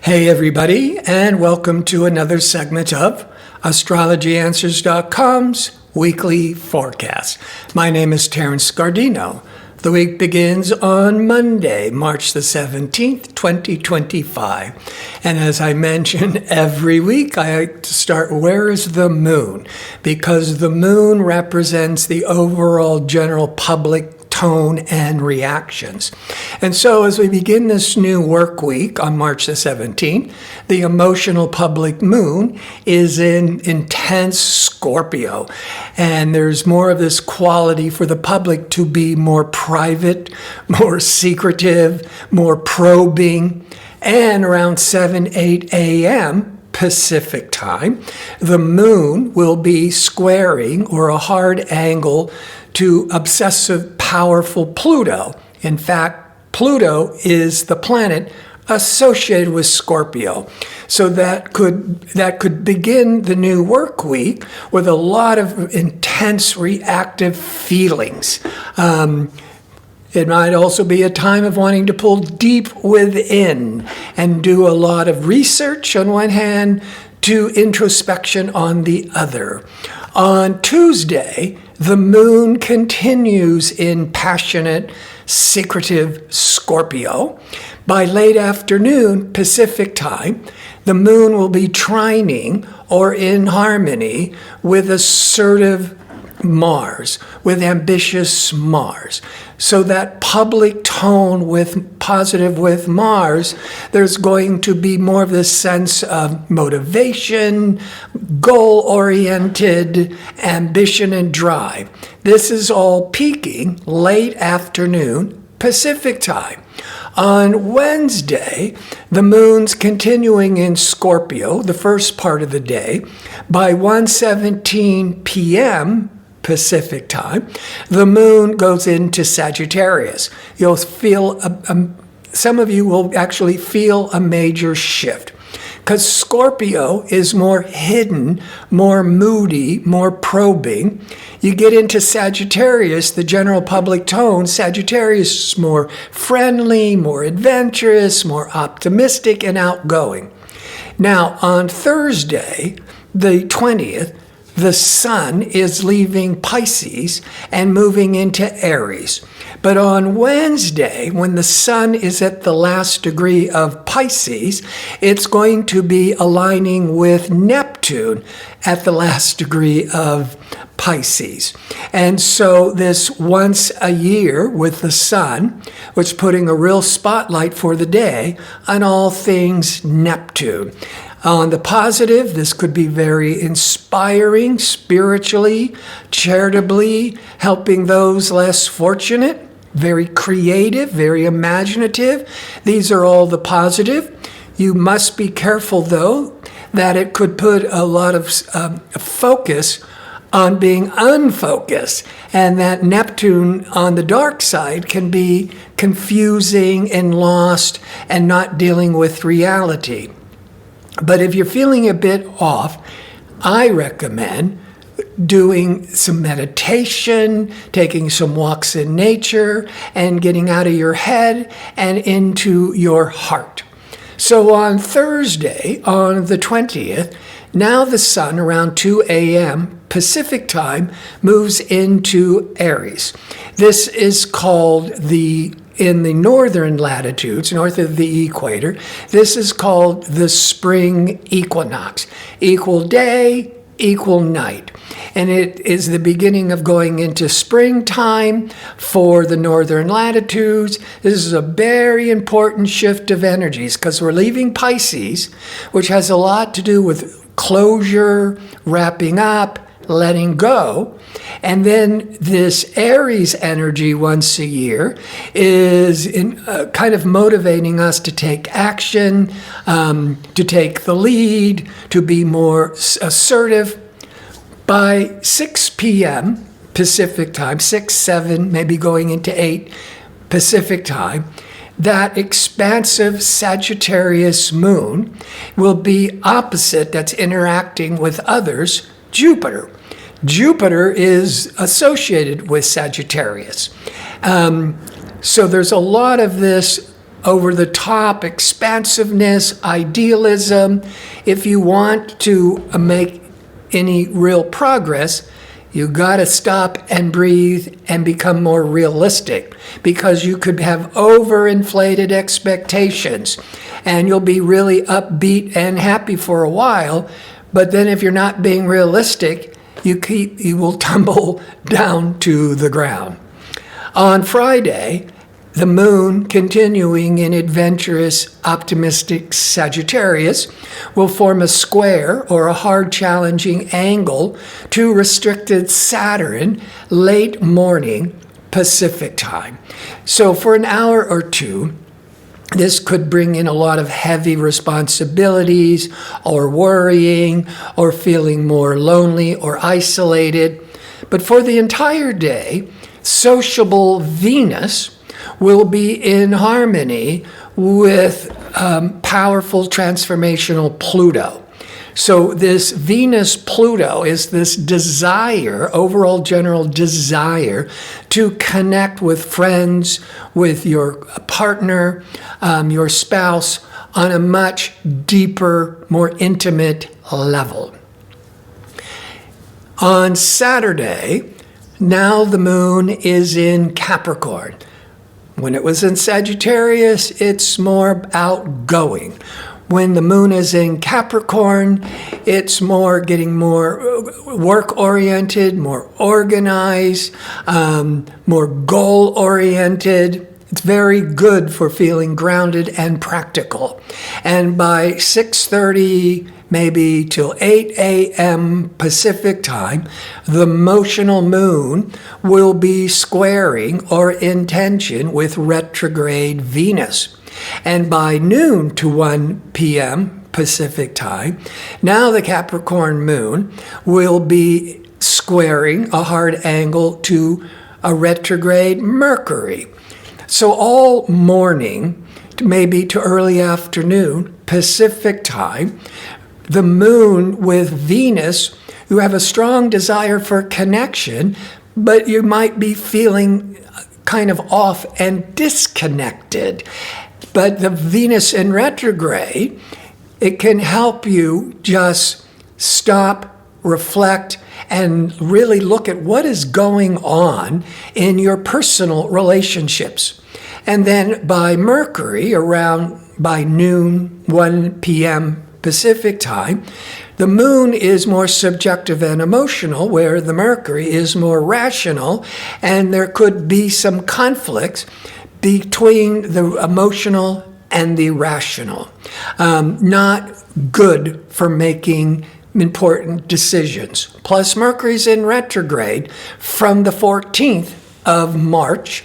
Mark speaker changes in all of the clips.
Speaker 1: Hey everybody, and welcome to another segment of AstrologyAnswers.com's weekly forecast. My name is Terence. The week begins on Monday, March the 17th, 2025. And as I mention every week, I like to start, where is the moon? Because the moon represents the overall general public tone and reactions. And so as we begin this new work week on March the 17th, the emotional public moon is in intense Scorpio. And there's more of this quality for the public to be more private, more secretive, more probing. And around 7-8 a.m., Pacific time, the moon will be squaring or a hard angle to obsessive, powerful Pluto. In fact, Pluto is the planet associated with Scorpio. So that could begin the new work week with a lot of intense reactive feelings. It might also be a time of wanting to pull deep within and do a lot of research on one hand, to introspection on the other. On Tuesday, the moon continues in passionate, secretive Scorpio. By late afternoon, Pacific time, the moon will be trining or in harmony with assertive Mars, with ambitious Mars. So that public tone with positive with Mars, there's going to be more of this sense of motivation, goal-oriented ambition and drive. This is all peaking late afternoon Pacific time. On Wednesday, the moon's continuing in Scorpio, the first part of the day. By 1:17 p.m., Pacific time, the moon goes into Sagittarius. You'll feel, some of you will actually feel a major shift. Because Scorpio is more hidden, more moody, more probing. You get into Sagittarius, the general public tone. Sagittarius is more friendly, more adventurous, more optimistic, and outgoing. Now, on Thursday, the 20th, the sun is leaving Pisces and moving into Aries. But on Wednesday, when the sun is at the last degree of Pisces, it's going to be aligning with Neptune at the last degree of Pisces. And so this once a year with the sun, which is putting a real spotlight for the day on all things Neptune. On the positive, this could be very inspiring, spiritually, charitably, helping those less fortunate, very creative, very imaginative. These are all the positive. You must be careful, though, that it could put a lot of focus on being unfocused, and that Neptune on the dark side can be confusing and lost and not dealing with reality. But if you're feeling a bit off, I recommend doing some meditation, taking some walks in nature, and getting out of your head and into your heart. So on Thursday, on the 20th, now the sun around 2 a.m. Pacific time moves into Aries. This is called in the northern latitudes, north of the equator, this is called the spring equinox. Equal day, equal night. And it is the beginning of going into springtime for the northern latitudes. This is a very important shift of energies because we're leaving Pisces, which has a lot to do with closure, wrapping up, letting go. And then this Aries energy once a year is kind of motivating us to take action, to take the lead, to be more assertive. By 6 p.m. Pacific time, 6, 7, maybe going into 8 Pacific time, that expansive Sagittarius moon will be opposite, that's interacting with others, Jupiter. Jupiter is associated with Sagittarius. So there's a lot of this over the top expansiveness, idealism. If you want to make any real progress, you got to stop and breathe and become more realistic, because you could have overinflated expectations and you'll be really upbeat and happy for a while. But then if you're not being realistic, you will tumble down to the ground. On Friday, the moon, continuing in adventurous, optimistic Sagittarius, will form a square or a hard, challenging angle to restricted Saturn late morning Pacific time. So for an hour or two, this could bring in a lot of heavy responsibilities or worrying or feeling more lonely or isolated. But for the entire day, sociable Venus will be in harmony with powerful transformational Pluto. So this Venus-Pluto is this desire, overall general desire, to connect with friends, with your partner, your spouse, on a much deeper, more intimate level. On Saturday, now the moon is in Capricorn. When it was in Sagittarius, it's more outgoing. When the moon is in Capricorn, it's getting more work-oriented, more organized, more goal-oriented. It's very good for feeling grounded and practical. And by 6:30, maybe till 8 a.m. Pacific time, the motional moon will be squaring or in tension with retrograde Venus. And by noon to 1 p.m. Pacific time, now the Capricorn moon will be squaring a hard angle to a retrograde Mercury. So all morning, maybe to early afternoon Pacific time, the moon with Venus, you have a strong desire for connection, but you might be feeling kind of off and disconnected. But the Venus in retrograde, it can help you just stop, reflect, and really look at what is going on in your personal relationships. And then by Mercury, by noon, 1 p.m. Pacific time, the moon is more subjective and emotional, where the Mercury is more rational, and there could be some conflicts between the emotional and the rational. Not good for making important decisions. Plus, Mercury's in retrograde from the 14th of March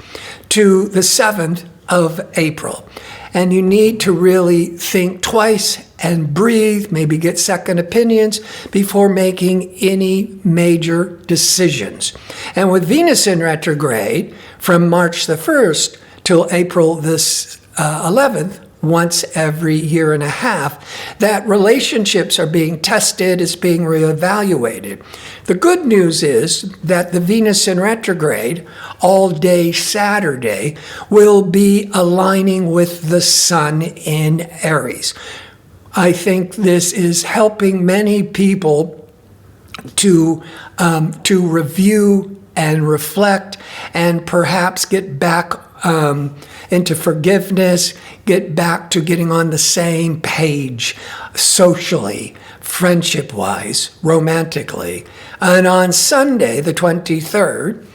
Speaker 1: to the 7th of April. And you need to really think twice and breathe, maybe get second opinions before making any major decisions. And with Venus in retrograde from March the 1st till April the 11th, once every year and a half, that relationships are being tested, it's being reevaluated. The good news is that the Venus in retrograde, all day Saturday, will be aligning with the Sun in Aries. I think this is helping many people to review and reflect and perhaps get back into forgiveness, get back to getting on the same page socially, friendship-wise, romantically. And on Sunday, the 23rd,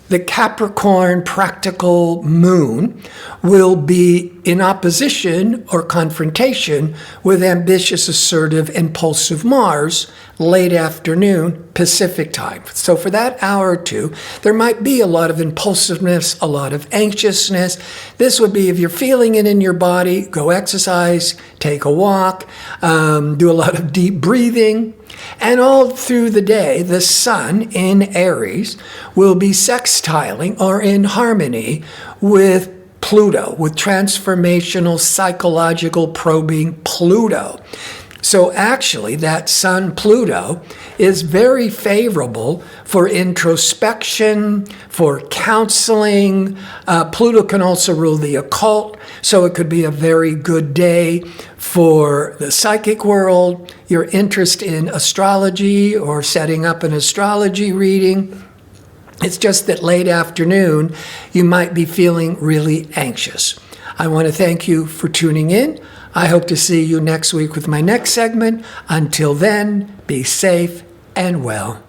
Speaker 1: the Capricorn practical moon will be in opposition or confrontation with ambitious, assertive, impulsive Mars late afternoon Pacific time. So for that hour or two, there might be a lot of impulsiveness, a lot of anxiousness. This would be, if you're feeling it in your body, go exercise, take a walk, do a lot of deep breathing. And all through the day, the Sun in Aries will be sextiling or in harmony with Pluto, with transformational, psychological, probing Pluto. So actually, that Sun Pluto is very favorable for introspection, for counseling. Pluto can also rule the occult, so it could be a very good day for the psychic world, your interest in astrology or setting up an astrology reading. It's just that late afternoon, you might be feeling really anxious. I want to thank you for tuning in. I hope to see you next week with my next segment. Until then, be safe and well.